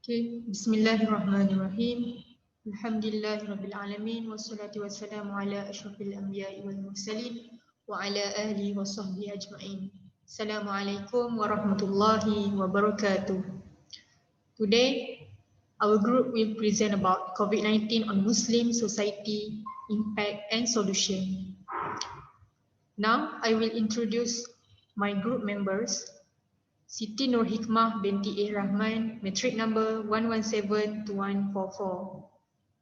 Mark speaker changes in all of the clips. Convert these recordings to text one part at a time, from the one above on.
Speaker 1: Okay, Bismillahirrahmanirrahim. Alhamdulillahirabbil alamin wassalatu wassalamu ala asyrafil anbiya'i wal mursalin wa ala alihi wa sahbihi ajma'in. Assalamualaikum warahmatullahi wabarakatuh. Today, our group will present about COVID-19 on Muslim society, impact and solution. Now, I will introduce my group members. Siti Nur Hikmah binti Rahman, matric number 1172144.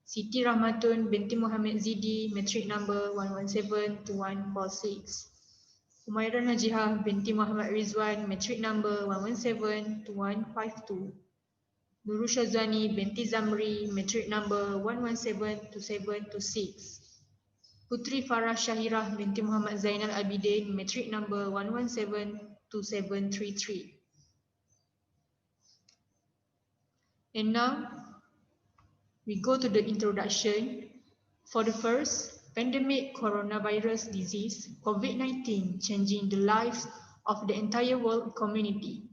Speaker 1: Siti Rahmatun binti Muhammad Zidi, matric number 1172146. Umairah Najihah binti Muhammad Rizwan, matric number 1172152. Nurul Shazani binti Zamri, matric number 1172726. Putri Farah Syahirah binti Muhammad Zainal Abidin, matric number 1172733. And now, we go to the introduction. For the first, pandemic coronavirus disease, COVID-19, changing the lives of the entire world community.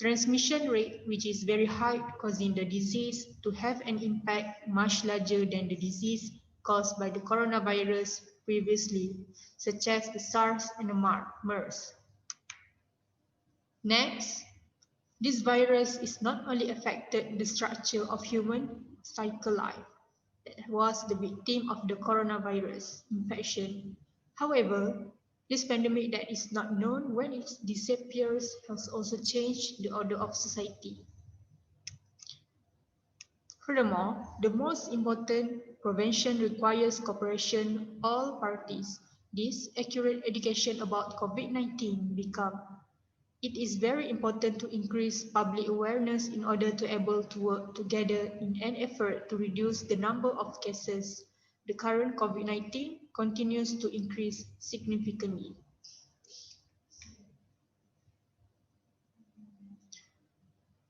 Speaker 1: Transmission rate, which is very high, causing the disease to have an impact much larger than the disease caused by the coronavirus previously, such as the SARS and the MERS. Next, this virus is not only affected the structure of human cycle life that was the victim of the coronavirus infection. However, this pandemic that is not known when it disappears has also changed the order of society. Furthermore, the most important prevention requires cooperation of all parties. This accurate education about COVID-19 become it is very important to increase public awareness in order to able to work together in an effort to reduce the number of cases. The current COVID-19 continues to increase significantly.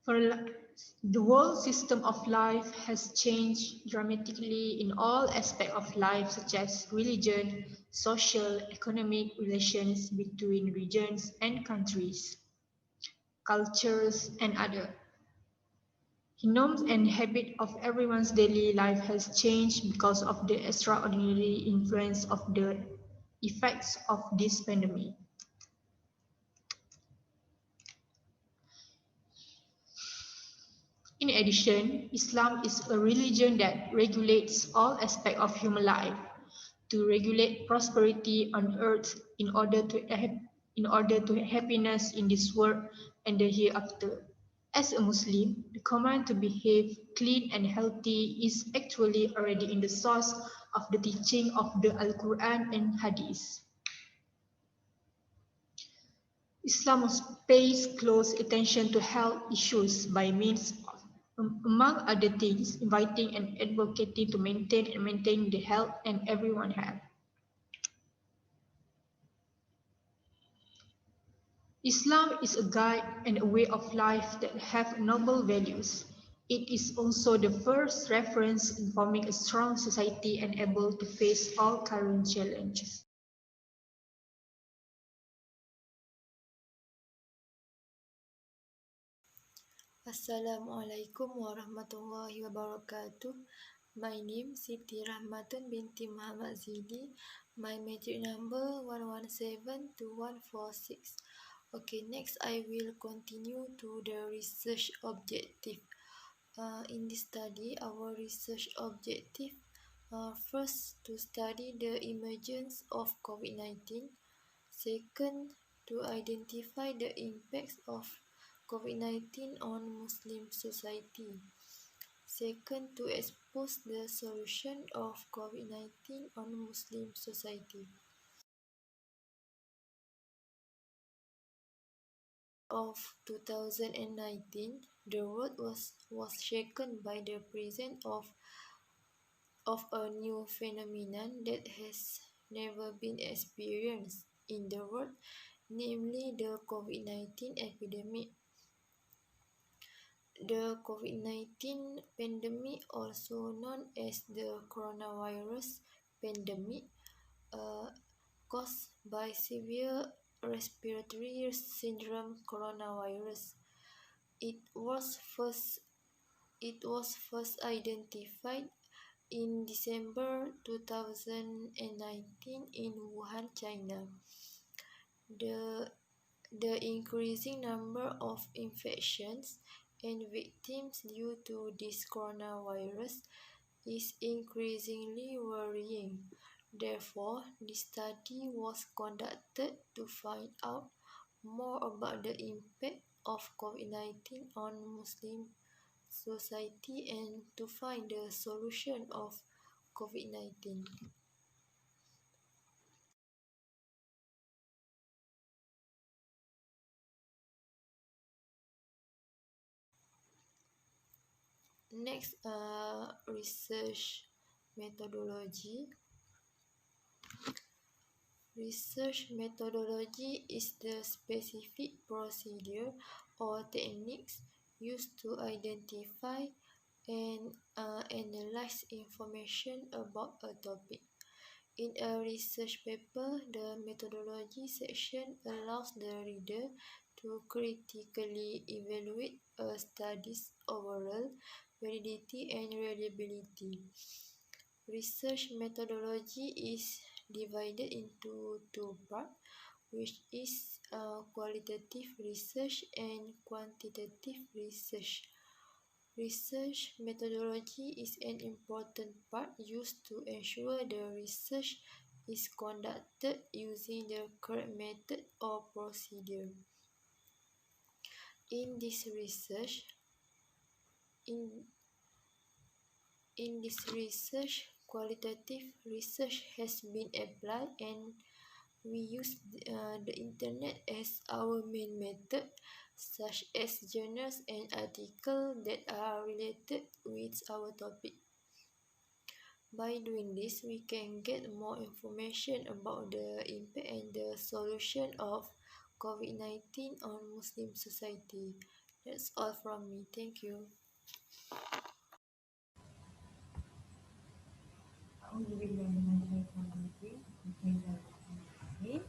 Speaker 1: The world system of life has changed dramatically in all aspects of life, such as religion, social, economic relations between regions and countries, cultures, and other. Norms and habit of everyone's daily life has changed because of the extraordinary influence of the effects of this pandemic. In addition, Islam is a religion that regulates all aspects of human life to regulate prosperity on earth in order to happiness in this world and the hereafter. As a Muslim, the command to behave clean and healthy is actually already in the source of the teaching of the Al-Quran and Hadith. Islam pays close attention to health issues by means of, among other things, inviting and advocating to maintain the health and everyone have. Islam is a guide and a way of life that have noble values. It is also the first reference in forming a strong society and able to face all current challenges.
Speaker 2: Assalamualaikum warahmatullahi wabarakatuh. My name Siti Rahmatun binti Muhammad Zidi. My matric number 1172146. Okay, next I will continue to the research objective. In this study, our research objective first to study the emergence of COVID-19. Second, to identify the impacts of COVID-19 on Muslim society. Second, to expose the solution of COVID-19 on Muslim society. Of 2019, the world was shaken by the presence of a new phenomenon that has never been experienced in the world, namely the COVID-19 epidemic. The COVID-19 pandemic, also known as the coronavirus pandemic, caused by severe respiratory syndrome coronavirus. It was first It was first identified in December 2019 in Wuhan, China. The, the increasing number of infections and victims due to this coronavirus is increasingly worrying. Therefore, this study was conducted to find out more about the impact of COVID-19 on Muslim society and to find the solution of COVID-19. Next, research methodology. Research methodology is the specific procedure or techniques used to identify and analyze information about a topic. In a research paper, the methodology section allows the reader to critically evaluate a study's overall validity and reliability. Research methodology is divided into two parts, which is qualitative research and quantitative research. Research methodology is an important part used to ensure the research is conducted using the correct method or procedure. In this research, in, in this research, qualitative research has been applied and we use the internet as our main method, such as journals and articles that are related with our topic. By doing this, we can get more information about the impact and the solution of COVID-19 on Muslim society. That's all from me. Thank you.
Speaker 3: Bismillahirrahmanirrahim.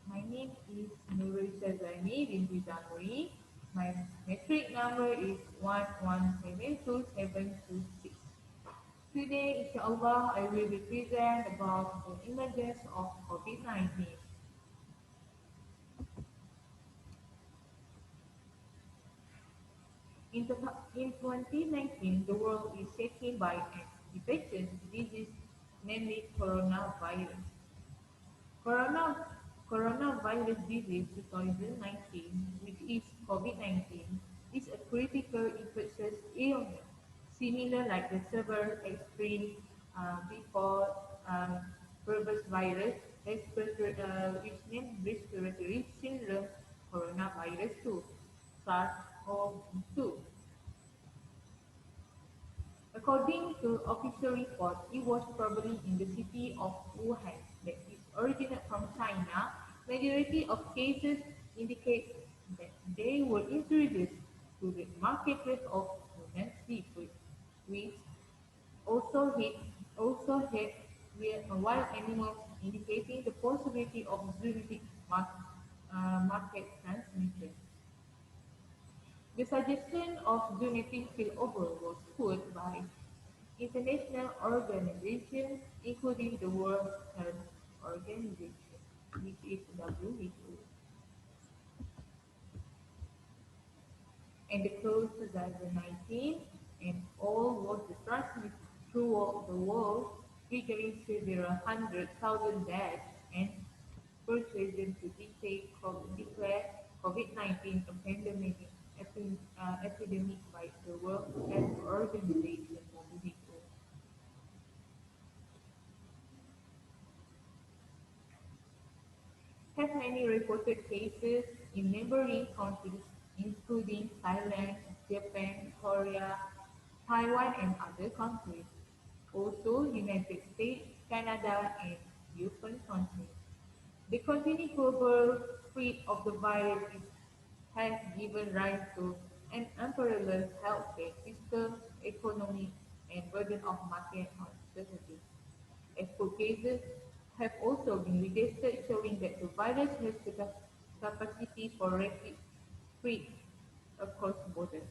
Speaker 3: My name is Nurul Shazani binti Zamri. My metric number is 117226. Today, inshallah, I will be present about the emergence of COVID-19. In 2019, the world is shaken by an infectious disease, namely coronavirus. Corona, Coronavirus disease 2019, which is COVID-19, is a critical infectious illness, similar like the severe extreme before previous virus, which named respiratory syndrome coronavirus 2, SARS-CoV-2. According to official reports, it was probably in the city of Wuhan that it originated from China. Majority of cases indicate that they were introduced to the marketplace of human seafood, which also had wild animals, indicating the possibility of zoonotic market transmission. The suggestion of zoonotic spillover was put by international organizations, including the World Health Organization, which is WHO, and the close 2019, and all was transmitted throughout the world, triggering several hundred thousand deaths and persuasion to declare COVID-19 a epidemic by the World Health Organization, WHO. Have many reported cases in neighboring countries, including Thailand, Japan, Korea, Taiwan, and other countries. Also, United States, Canada, and European countries. The continued global spread of the virus has given rise to an unparalleled healthcare system, economic, and burden of market uncertainty. Export cases have also been registered showing that the virus has the capacity for rapid spread across borders.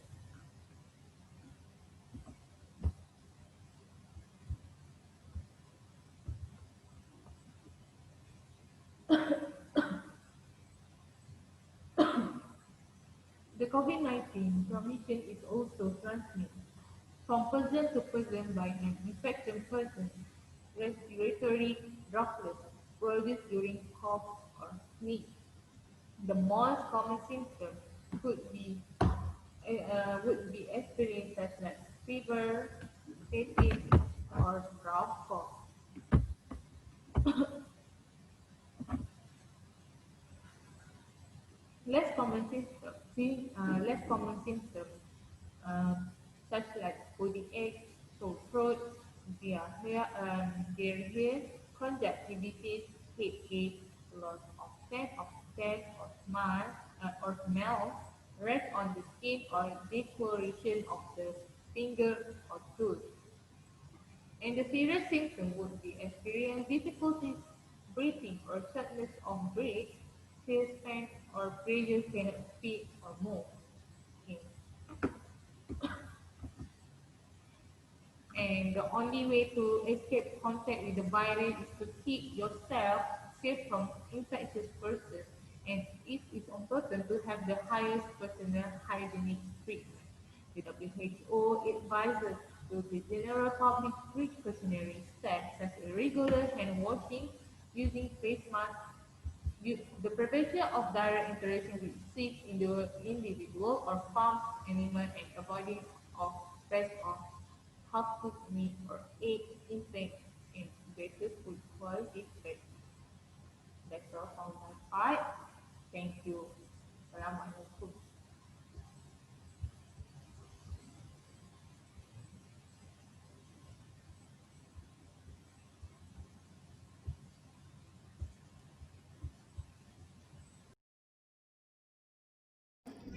Speaker 3: The COVID-19 transmission is also transmitted from person to person by an infected person, respiratory droplets produced during cough or sneeze. The most common symptoms would be experienced such as fever, fatigue, or dry cough. Less common symptoms uh, such like body aches, sore throat, diarrhea, conjunctivitis, headache, loss of sense of taste or smell, rash on the skin or discoloration of the finger or tooth. And the serious symptom would be experience difficulties breathing or shortness of breath, chest pain, or pressure cannot speak or move. Okay. And the only way to escape contact with the virus is to keep yourself safe from infectious persons, and it is important to have the highest personal hygienic treatment. The WHO advises to the general public precautionary steps such as regular hand washing, using face masks, the prevention of direct interaction with sick individual or farm animal, and avoiding of fresh or half-cooked meat or egg intake and better food quality. That's all on my part. Thank you. Assalamualaikum.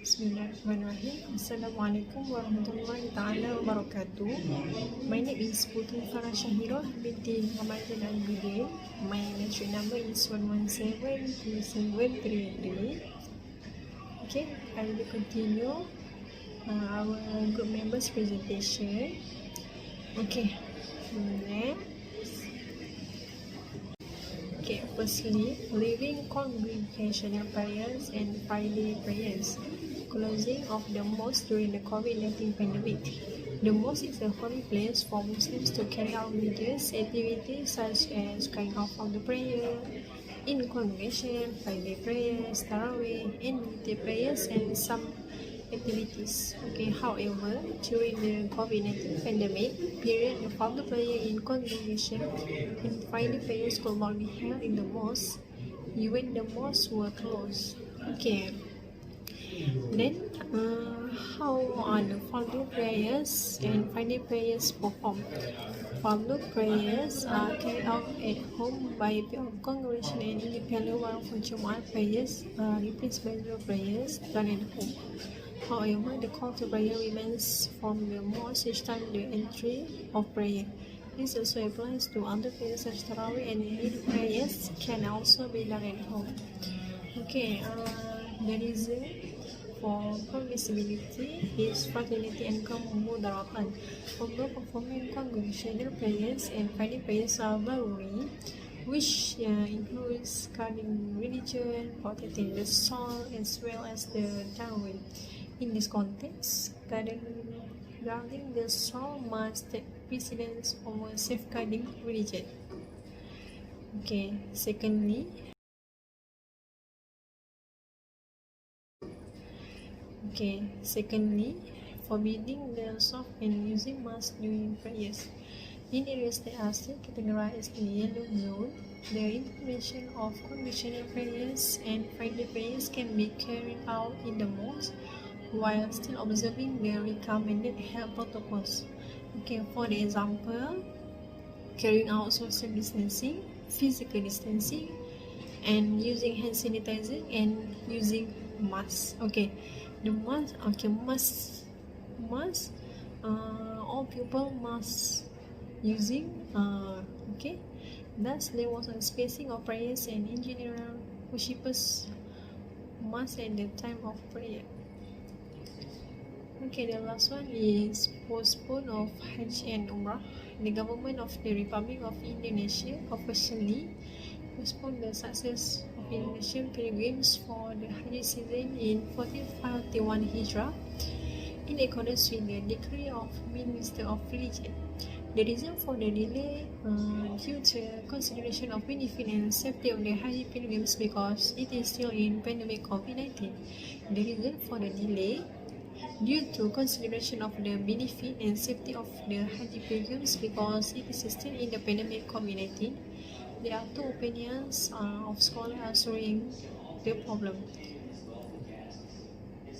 Speaker 1: Bismillahirrahmanirrahim. Assalamualaikum warahmatullahi taala wabarakatuh. My name is Putri Farah Syahirah binti Ramadan Al-Bidin. My national number is 1172733. Okay, I will continue our group members presentation. Okay, next. Okay, firstly, leaving congregational prayers and Friday prayers. Closing of the mosque during the COVID-19 pandemic. The mosque is a holy place for Muslims to carry out religious activities such as carrying out of the prayer in congregation, Friday prayers, Tarawih, and midday prayers, and some activities. Okay, however, during the COVID-19 pandemic period, the Friday prayer in congregation and Friday prayers could not be held in the mosque even the mosques were closed. Okay. Then, how are the Fardhu prayers and Friday prayers performed? Fardhu prayers are carried out at home by people of congregation and independent, while for Jumu'ah prayers replaced by Zuhr prayers done at home. However, the call to prayer remains from the mosque each time the entry of prayer. This also applies to other prayers such as Tarawih and Eid prayers can also be done at home. Okay, the reason for permissibility is fraternity and kemudaratan. Although performing congregational prayers and Friday prayers are valorous, which includes guarding religion, protecting the soul, as well as the Tarawih. In this context, guarding the soul must take precedence over safeguarding religion. Okay, secondly, forbidding the use of and using masks during prayers. In areas that are still categorized as the yellow zone, the implementation of congregational prayers and Friday prayers can be carried out in the mosque while still observing the recommended health protocols. Okay, for the example, carrying out social distancing, physical distancing, and using hand sanitizer and using masks. Okay, the mask. Okay, mask. All people must using. Okay, thus there was a spacing of prayers, and in general, worshippers must at the time of prayer. Okay, the last one is postpone of Hajj and Umrah. The government of the Republic of Indonesia officially postponed the success of
Speaker 4: Indonesian pilgrims for the Hajj season in 1451 Hijrah in accordance with the decree of Minister of Religion. The reason for the delay due to consideration of benefit and safety of the Hajj pilgrims because it is still in pandemic COVID-19. The reason for the delay due to consideration of the benefit and safety of the Hajj pilgrims because it is still in the pandemic COVID-19. There are two opinions of scholars answering the problem.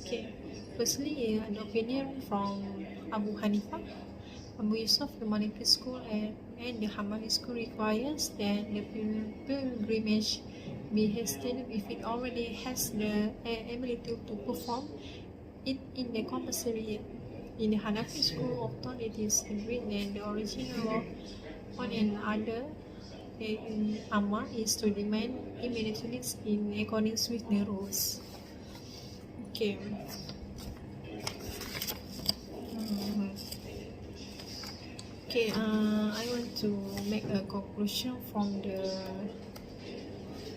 Speaker 4: Okay, firstly, an opinion from Abu Hanifah. Abu Yusuf, the Maliki school and the Hamali school requires that the pilgrimage be hastened if it already has the ability to perform it in the compulsory year. In the Hanafi school of thought, it is agreed that the original law on another Amma is to demand immediate release in accordance with the rules. Okay. Okay, I want to make a conclusion from the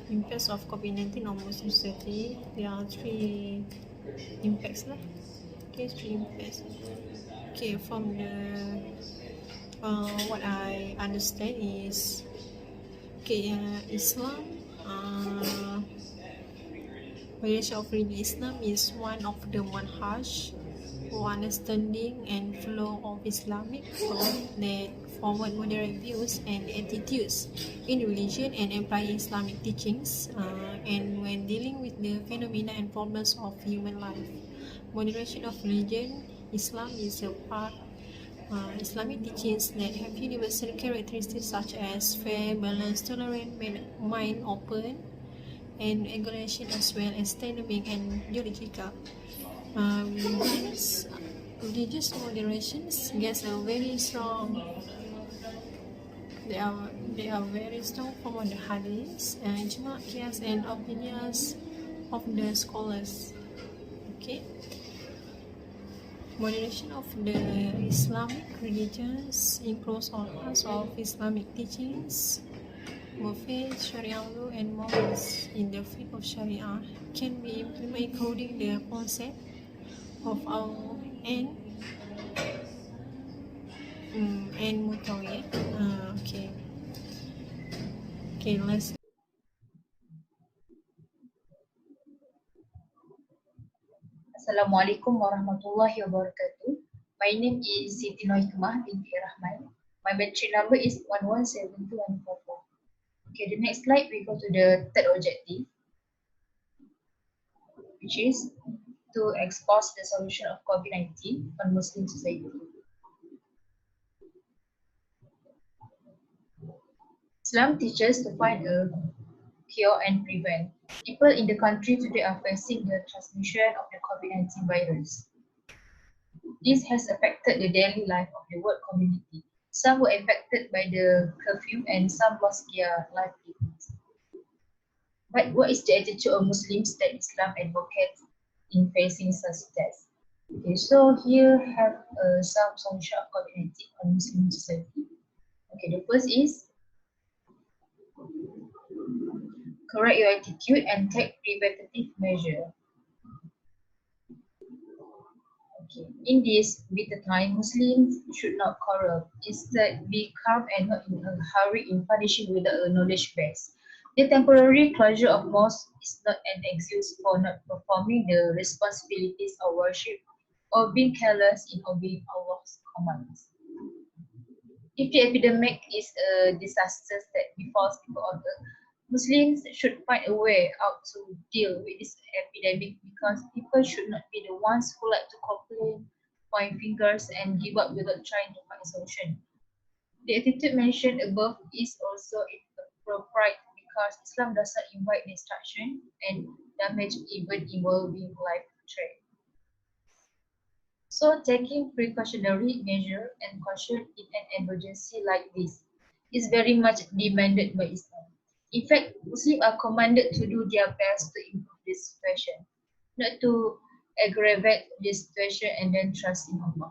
Speaker 4: impacts of COVID-19 on Muslim society. There are three impacts lah. Okay, three impacts. Okay, from the what I understand is Islam. Variation of religion Islam is one of the manhaj for understanding and flow of Islamic thought that forward moderate views and attitudes in religion and apply Islamic teachings and when dealing with the phenomena and problems of human life. Moderation of religion Islam is a part Islamic teachings that have universal characteristics such as fair, balanced, tolerant, mind open, and regulation as well as dynamic and theological. Religious moderations gets a very strong. They are very strong from the hadiths, ijma, qiyas, and opinions of the scholars. Okay. Moderation of the Islamic religions includes all parts of Islamic teachings, faith, Sharia law, and morals in the field of Sharia can be implemented including the concept of our and mutawiyah. Okay, let's.
Speaker 5: Assalamualaikum warahmatullahi wabarakatuh. My name is Siti Nohikmah binti Rahman. My battery number is 1172144. Okay, the next slide we go to the third objective, which is to expose the solution of COVID-19 on Muslim society. Islam teaches to find a cure and prevent. People in the country today are facing the transmission of the COVID-19 virus. This has affected the daily life of the world community. Some were affected by the curfew and some lost their livelihoods. But what is the attitude of Muslims that Islam advocates in facing such tests? Okay, so here have some solution of COVID-19 on Muslim society. Okay, the first is correct your attitude and take preventative measure. Okay. In this bitter time, Muslims should not quarrel. Instead, be calm and not in a hurry in punishing without a knowledge base. The temporary closure of mosques is not an excuse for not performing the responsibilities of worship or being careless in obeying Allah's commands. If the epidemic is a disaster that befalls people on earth, Muslims should find a way out to deal with this epidemic because people should not be the ones who like to complain, point fingers, and give up without trying to find a solution. The attitude mentioned above is also inappropriate because Islam does not invite destruction and damage even involving life threat. So taking precautionary measure and caution in an emergency like this is very much demanded by Islam. In fact, Muslims are commanded to do their best to improve this situation, not to aggravate this situation and then trust in Allah.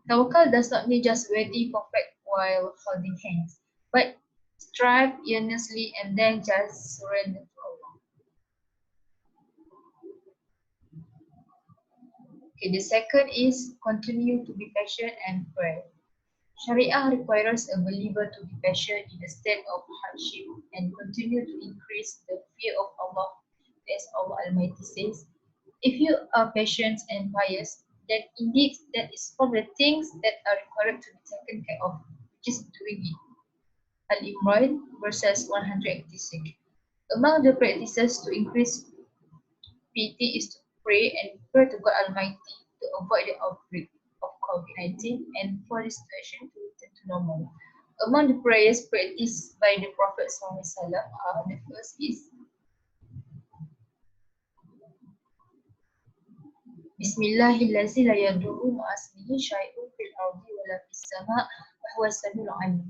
Speaker 5: Tawakal does not mean just waiting for fact while holding hands, but strive earnestly and then just surrender to Allah. Okay, the second is continue to be patient and pray. Sharia requires a believer to be patient in a state of hardship and continue to increase the fear of Allah, as Allah Almighty says. If you are patient and pious, then indeed that is from the things that are required to be taken care of, which is doing it. Al-Imran verses 186. Among the practices to increase piety is to pray and pray to God Almighty to avoid the outbreak of COVID-19 and for the situation to return to normal. Among the prayers practiced by the Prophet SAW, the first is Bismillahirrahmanirrahim la yadurru ma'asmihi syai'un fil ardi wala fis sama' wa huwa samiul alim.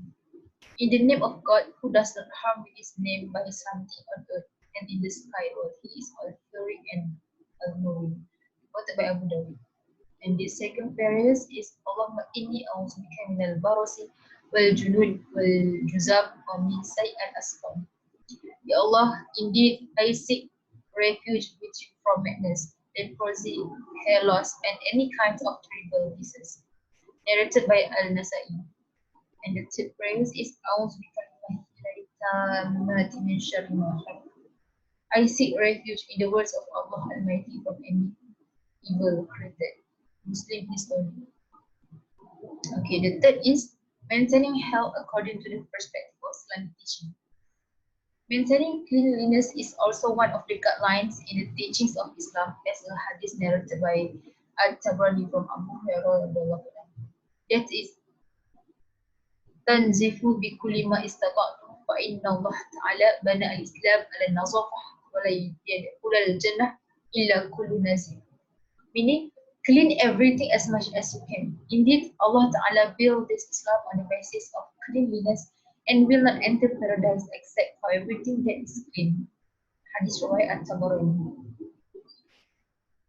Speaker 5: In the name of God, who does not harm with his name by something on earth and in the sky, or he is all-hearing and all-knowing. Quoted by Abu Dawud. And the second prayer is Allahumma inni a'udzubika minal barasi wal junud wal juzab wa min sayyi'at asqam. Ya Allah, indeed I seek refuge with you from madness, leprosy, hair loss, and any kinds of terrible diseases. Narrated by Al-Nasai. And the third prayer is I seek refuge in the words of Allah Almighty from any evil created. Muslim history. Okay, the third is maintaining health according to the perspective of Islamic teaching. Maintaining cleanliness is also one of the guidelines in the teachings of Islam, as a hadith narrated by At-Tabrani from Abu Hurairah. That is, tanzifu bi kulli ma istata'tum fa inna Allah ta'ala bana al-islam ala nazafah wa la yadkhulu al-jannah illa kullu nazif. Meaning, clean everything as much as you can. Indeed, Allah Ta'ala built this Islam on the basis of cleanliness and will not enter paradise except for everything that is clean. Hadith riwayat At-Tabarani.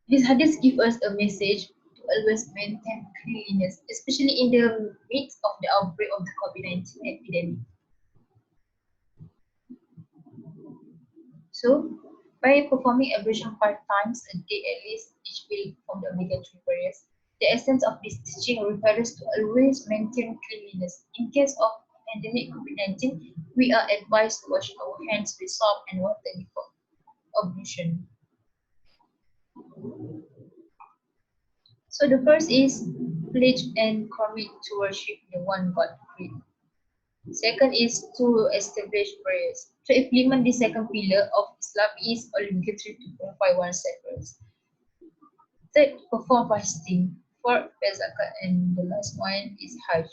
Speaker 5: This hadith gives us a message to always maintain cleanliness, especially in the midst of the outbreak of the COVID-19 epidemic. So, by performing ablution 5 times a day at least each week from the obligatory prayers, the essence of this teaching requires to always maintain cleanliness. In case of pandemic COVID-19, we are advised to wash our hands with soap and water before ablution. So the first is pledge and commit to worship the one God creed. Second is to establish prayers. To implement the second pillar of Islam is obligatory to purify oneself first. Third, perform fasting. Fourth, pay zakat, and the last one is Hajj.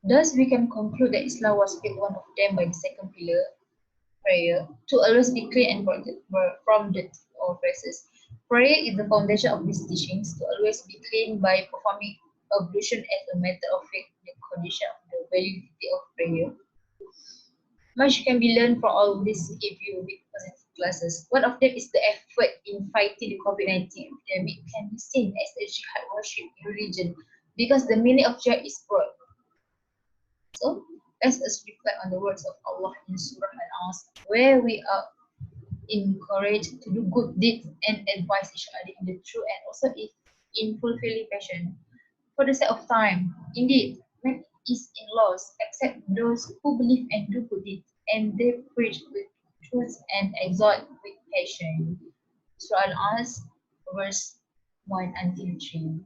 Speaker 5: Thus, we can conclude that Islam was built one of them by the second pillar, prayer, to always be clean and protected from dirt or vices. Prayer is the foundation of these teachings, to always be clean by performing ablution as a matter of faith, the condition of the validity of prayer. Much can be learned from all this if you read positive classes. One of them is the effort in fighting the COVID-19 epidemic can be seen as a jihad worship in religion, because the meaning of jihad is broad. So, let us reflect on the words of Allah in Surah Al-Asr, where we are encouraged to do good deeds and advise each other in the truth and also in fulfilling passion. For the sake of time, indeed, man is in loss except those who believe and do good deeds, and they preach with truth and exhort with passion. Surah Al-Asr, verse 1 until 3.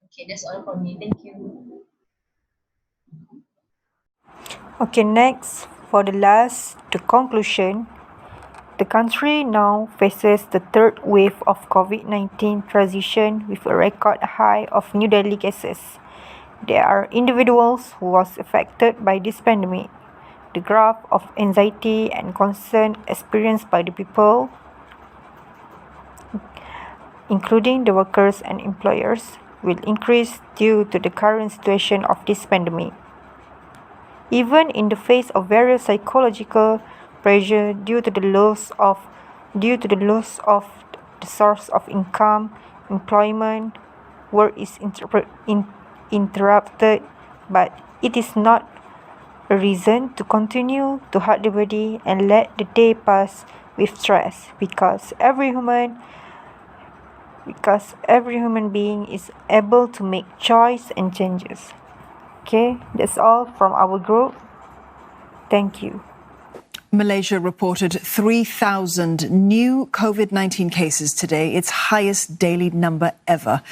Speaker 5: Okay, that's all from me. Thank you.
Speaker 1: Okay, next, for the conclusion, the country now faces the third wave of COVID-19 transition with a record high of new daily cases. There are individuals who was affected by this pandemic. The graph of anxiety and concern experienced by the people, including the workers and employers, will increase due to the current situation of this pandemic. Even in the face of various psychological pressure due to the loss of the source of income, employment, work is interrupted, but it is not
Speaker 6: a reason to continue to hurt the body and let the day pass with stress, because every human being is able to make choice and changes. Okay, that's all from our group. Thank you.
Speaker 7: Malaysia reported 3,000 new COVID-19 cases today, its highest daily number ever.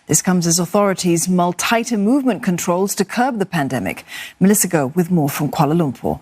Speaker 7: This comes as authorities mull tighter movement controls to curb the pandemic. Melissa Go with more from Kuala Lumpur.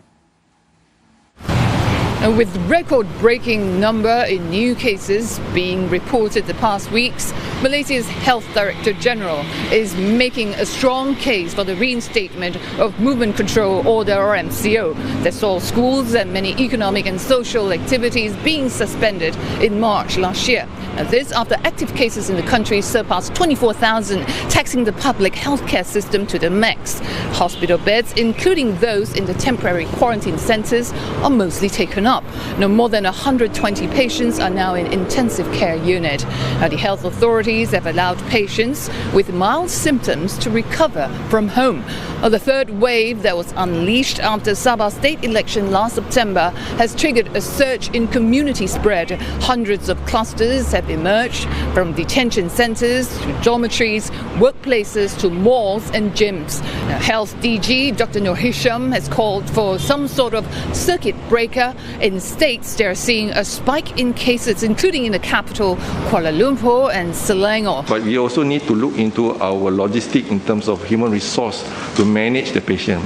Speaker 8: And with record-breaking number in new cases being reported the past weeks, Malaysia's Health Director General is making a strong case for the reinstatement of Movement Control Order, or MCO, that saw schools and many economic and social activities being suspended in March last year. Now, this after active cases in the country surpassed 24,000, taxing the public healthcare system to the max. Hospital beds, including those in the temporary quarantine centres, are mostly taken up. Now, more than 120 patients are now in intensive care unit. Now, the health authorities have allowed patients with mild symptoms to recover from home. Now, the third wave that was unleashed after Sabah state election last September has triggered a surge in community spread. Hundreds of clusters have emerged, from detention centres to dormitories, workplaces to malls and gyms. Now, Health DG Dr. Nur Hisham has called for some sort of circuit breaker. In states, they're seeing a spike in cases, including in the capital, Kuala Lumpur and Selangor.
Speaker 9: But we also need to look into our logistic in terms of human resource to manage the patient.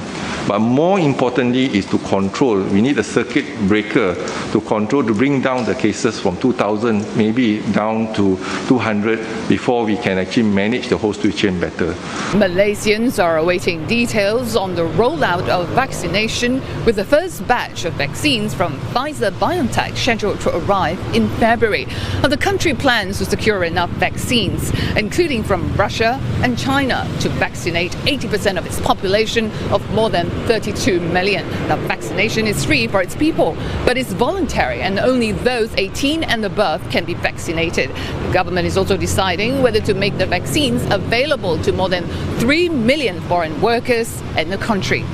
Speaker 9: But more importantly is to control. We need a circuit breaker to control, to bring down the cases from 2,000 maybe down to 200 before we can actually manage the whole situation better.
Speaker 8: Malaysians are awaiting details on the rollout of vaccination, with the first batch of vaccines from Pfizer-BioNTech scheduled to arrive in February. Now, the country plans to secure enough vaccines, including from Russia and China, to vaccinate 80% of its population of more than 32 million. Now, vaccination is free for its people, but it's voluntary, and only those 18 and above can be vaccinated. The government is also deciding whether to make the vaccines available to more than 3 million foreign workers in the country.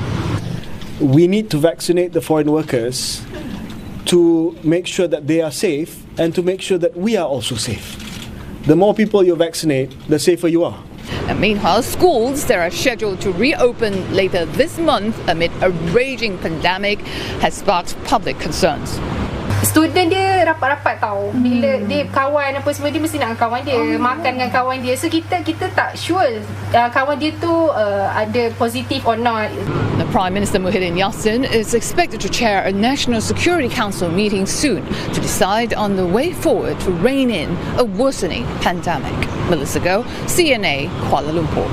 Speaker 10: We need to vaccinate the foreign workers to make sure that they are safe and to make sure that we are also safe. The more people you vaccinate, the safer you are.
Speaker 8: And meanwhile, schools that are scheduled to reopen later this month amid a raging pandemic has sparked public concerns.
Speaker 11: Student dia rapat-rapat tau. Bila dia kawan apa semua, dia mesti nak dengan kawan dia, makan dengan kawan dia. So kita tak sure kawan dia tu ada positif or not.
Speaker 8: The Prime Minister Muhyiddin Yassin is expected to chair a National Security Council meeting soon to decide on the way forward to rein in a worsening pandemic. Melissa Go, CNA, Kuala Lumpur.